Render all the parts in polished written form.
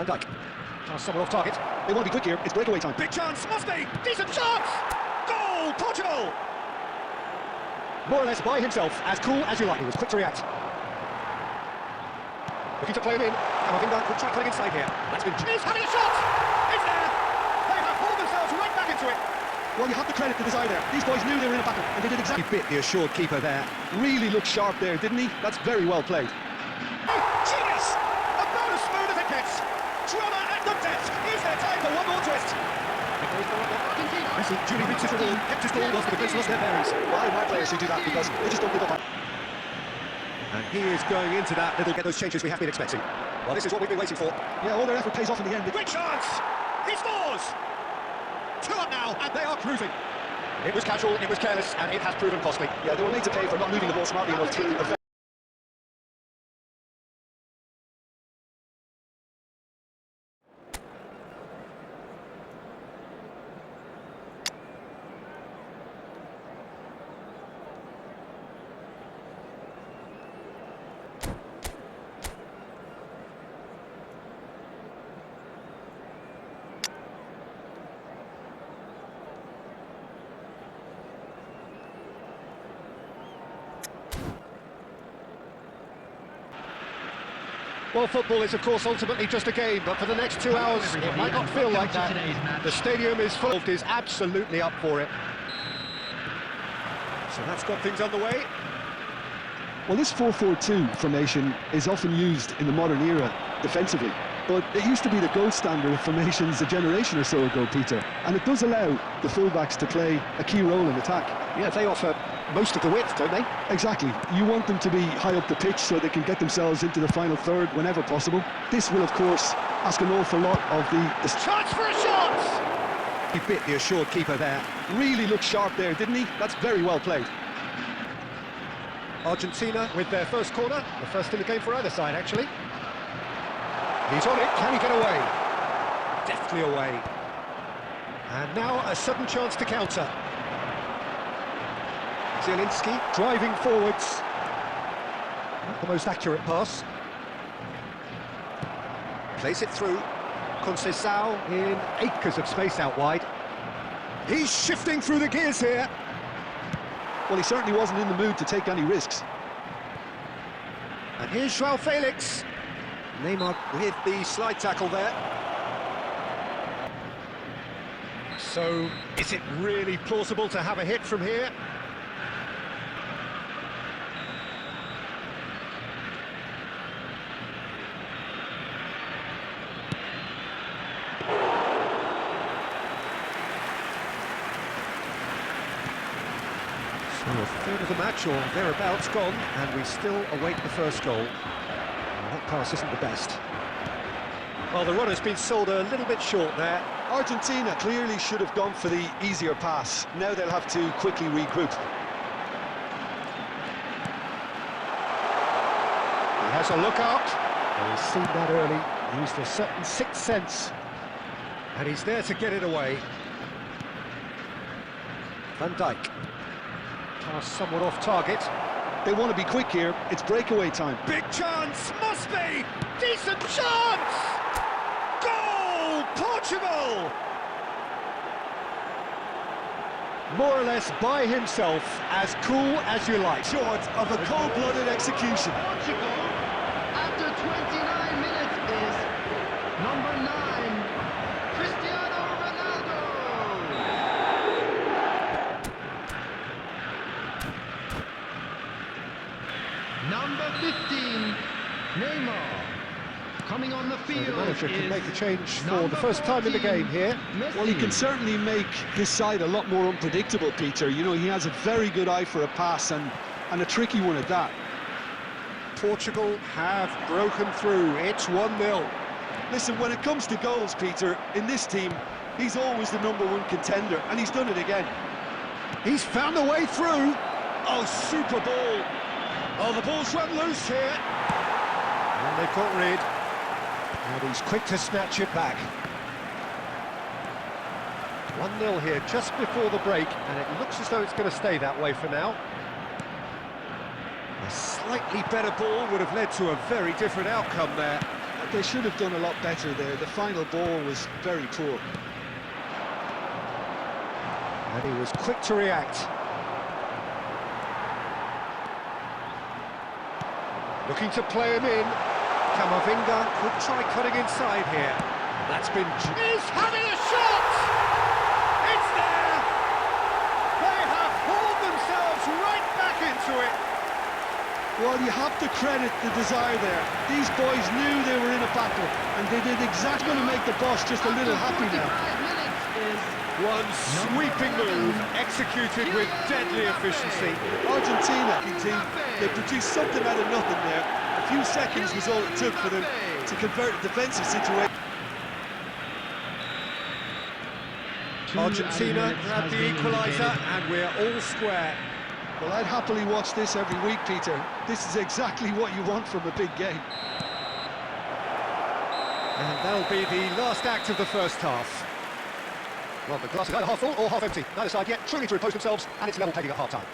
Dijk. Someone off target. They want to be quick here. It's breakaway time. Big chance, must be! Decent chance! Goal, Portugal! More or less by himself, as cool as you like. He was quick to react. Looking to play him in. Camavinga could try cutting inside here. That's been... He's having a shot! It's there! They have pulled themselves right back into it. Well, you have to credit the desire there. These boys knew they were in a battle, and they did exactly... He bit the assured keeper there. Really looked sharp there, didn't he? That's very well played. Genius! About as smooth as it gets. Drama at the death. Is there time for one more twist? Messi duly reaches the ball, kept his ball, lost the defence, lost their bearings. Why are my players who do that? Because they just don't give up. And he is going into that. They'll get those changes we have been expecting. Well, this is what we've been waiting for. Yeah, all their effort pays off in the end. Great chance! He scores! 2 up now, and they are cruising. It was casual, it was careless, and it has proven costly. Yeah, they were made to pay for not moving the ball smartly enough to... Well, football is, of course, ultimately just a game, but for the next 2 hours, it might not feel like that. The stadium is full, is absolutely up for it. So that's got things underway. Well, this 4-4-2 formation is often used in the modern era defensively, but it used to be the gold standard of formations a generation or so ago, Peter, and it does allow the fullbacks to play a key role in attack. Yeah, they offer most of the width, don't they? Exactly. You want them to be high up the pitch so they can get themselves into the final third whenever possible. This will, of course, ask an awful lot of the... Chance for a shot! He bit the assured keeper there. Really looked sharp there, didn't he? That's very well played. Argentina with their first corner, the first in the game for either side, actually. He's on it, can he get away? Deftly away. And now a sudden chance to counter. Zielinski driving forwards. Not the most accurate pass. Plays it through. Conceição in acres of space out wide. He's shifting through the gears here. Well, he certainly wasn't in the mood to take any risks. And here's João Felix. Neymar with the slide tackle there. So, is it really plausible to have a hit from here? So a third of the match or thereabouts gone, and we still await the first goal. Well, that pass isn't the best. Well, the runner's been sold a little bit short there. Argentina clearly should have gone for the easier pass. Now they'll have to quickly regroup. He has a look out. Well, he's seen that early, used a certain sixth sense. And he's there to get it away. Van Dijk. Pass somewhat off target. They want to be quick here. It's breakaway time. Big chance! Must be! Decent chance! Goal! Portugal! More or less by himself, as cool as you like. Short of a cold-blooded execution. Portugal, after 29 minutes, is number 9, Cristiano Ronaldo. Number 15, Neymar. Coming on the field. So the manager can make a change for the first time in the game here. Well, he can certainly make his side a lot more unpredictable, Peter. You know, he has a very good eye for a pass and a tricky one at that. Portugal have broken through. It's 1-0. Listen, when it comes to goals, Peter, in this team, he's always the #1 contender, and he's done it again. He's found a way through. Oh, super ball. Oh, the ball's run loose here. And they've got rid. And he's quick to snatch it back. 1-0 here, just before the break, and it looks as though it's going to stay that way for now. A slightly better ball would have led to a very different outcome there. They should have done a lot better there. The final ball was very poor. And he was quick to react. Looking to play him in. Camavinga could try cutting inside here. That's been... He's having a shot! It's there! They have hauled themselves right back into it. Well, you have to credit the desire there. These boys knew they were in a battle, and they did exactly to make the boss just a little happy now. One sweeping move, executed with deadly efficiency. Argentina, team, they produced something out of nothing there. A few seconds was all it took for them to convert a defensive situation. Argentina grabbed the equaliser, and we're all square. Well, I'd happily watch this every week, Peter. This is exactly what you want from a big game. And that'll be the last act of the first half. Well, the glass is either half full or half empty. Neither side yet truly to repose themselves, and it's level pegging at half-time.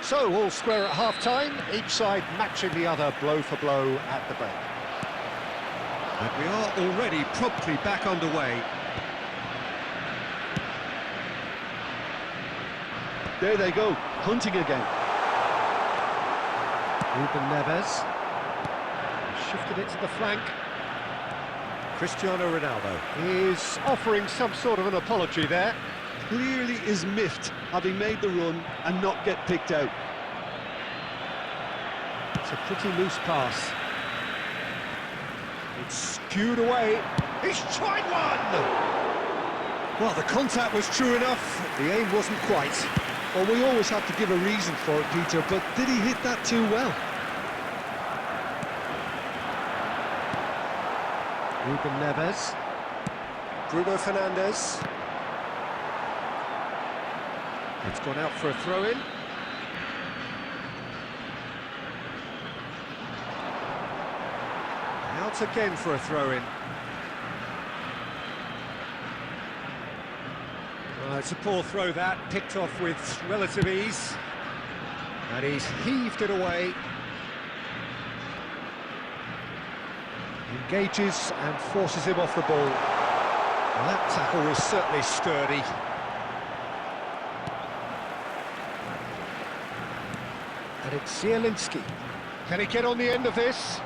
So, all square at half-time, each side matching the other blow for blow at the break. And we are already promptly back underway. There they go, hunting again. Ruben Neves shifted it to the flank. Cristiano Ronaldo is offering some sort of an apology there. Clearly is miffed, having made the run and not get picked out. It's a pretty loose pass. It's skewed away. He's tried one! Well, the contact was true enough. The aim wasn't quite. Well, we always have to give a reason for it, Peter, but did he hit that too well? Ruben Neves. Bruno Fernandes. It's gone out for a throw-in. Out again for a throw-in. It's a poor throw that, picked off with relative ease. And he's heaved it away. Engages and forces him off the ball. Well, that tackle was certainly sturdy. And it's Zielinski. Can he get on the end of this?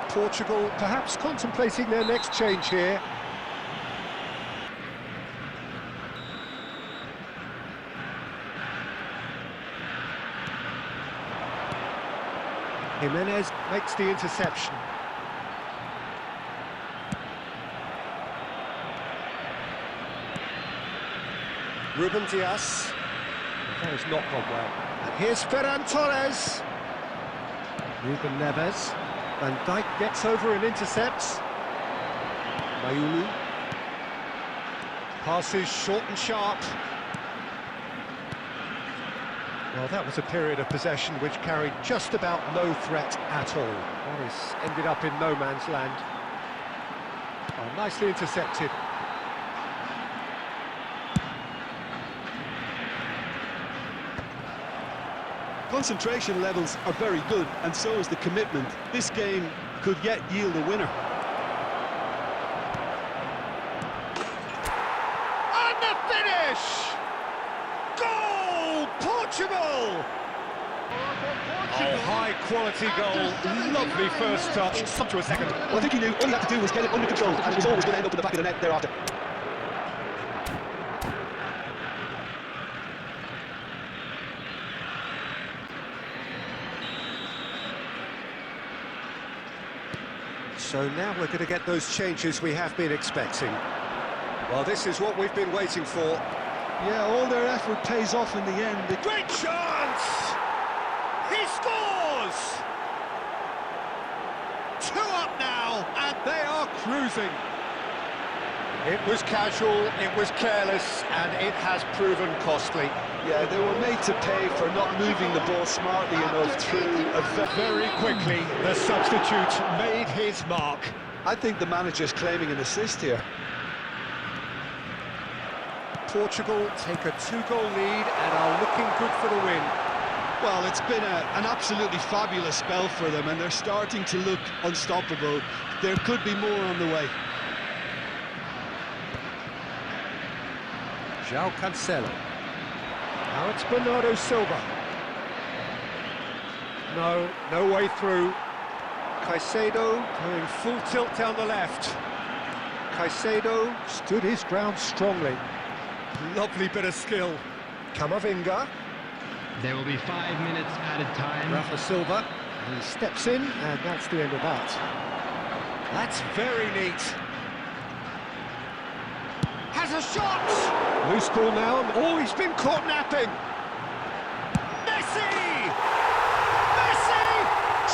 Portugal perhaps contemplating their next change here. Jimenez makes the interception. Ruben Dias. That has not gone well. And here's Ferran Torres. Ruben Neves. Van Dijk gets over and intercepts. Mayulu. Passes short and sharp. Well, that was a period of possession which carried just about no threat at all. Morris ended up in no man's land. Oh, nicely intercepted. Concentration levels are very good, and so is the commitment. This game could yet yield a winner. And the finish! Goal! Portugal! Oh, high-quality goal. Lovely first touch. Some to a second. Well, I think he knew all he had to do was get it under control, and it was always going to end up in the back of the net thereafter. So now we're going to get those changes we have been expecting. Well, this is what we've been waiting for. Yeah, all their effort pays off in the end. Great chance! He scores! 2 up now, and they are cruising. It was casual, it was careless, and it has proven costly. Yeah, they were made to pay for not moving the ball smartly enough through a Very quickly, the substitute made his mark. I think the manager's claiming an assist here. Portugal take a 2-goal lead and are looking good for the win. Well, it's been an absolutely fabulous spell for them, and they're starting to look unstoppable. There could be more on the way. João Cancelo. Now it's Bernardo Silva. No way through. Caicedo going full tilt down the left. Caicedo stood his ground strongly. Lovely bit of skill. Camavinga. There will be 5 minutes added time. Rafa Silva. He steps in, and that's the end of that. That's very neat. Has a shot! Loose ball now. Oh, he's been caught napping. Messi! Messi!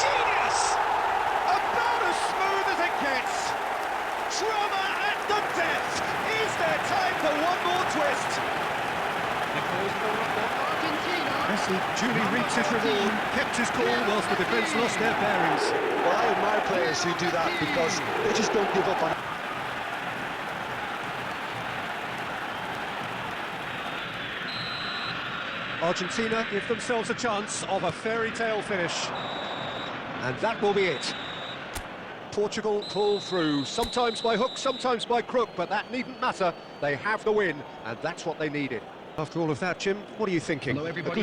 Genius! About as smooth as it gets. Drama at the death. Is there time for one more twist? Messi duly reaps his reward, kept his cool whilst the defence lost their bearings. Well, I admire players who do that because they just don't give up on it. Argentina give themselves a chance of a fairy tale finish. And that will be it. Portugal pull through, sometimes by hook, sometimes by crook, but that needn't matter. They have the win, and that's what they needed. After all of that, Jim, what are you thinking? Hello, everybody.